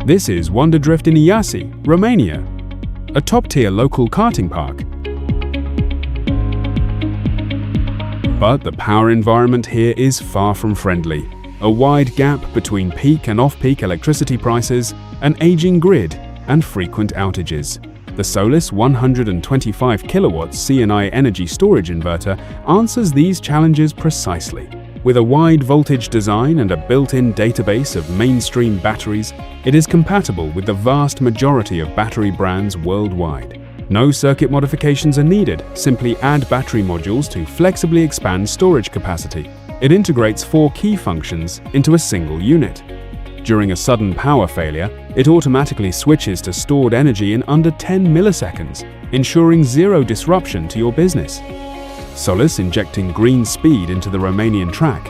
This is Wonderdrift in 𝐒𝐨, Romania, a top-tier local karting park. But the power environment here is far from friendly. A wide gap between peak and off-peak electricity prices, an aging grid, and frequent outages. The Solis 125 kW CNI energy storage inverter answers these challenges precisely. With a wide voltage design and a built-in database of mainstream batteries, it is compatible with the vast majority of battery brands worldwide. No circuit modifications are needed, simply add battery modules to flexibly expand storage capacity. It integrates 4 key functions into a single unit. During a sudden power failure, it automatically switches to stored energy in under 10 milliseconds, ensuring zero disruption to your business. Solis injecting green speed into the Romanian track,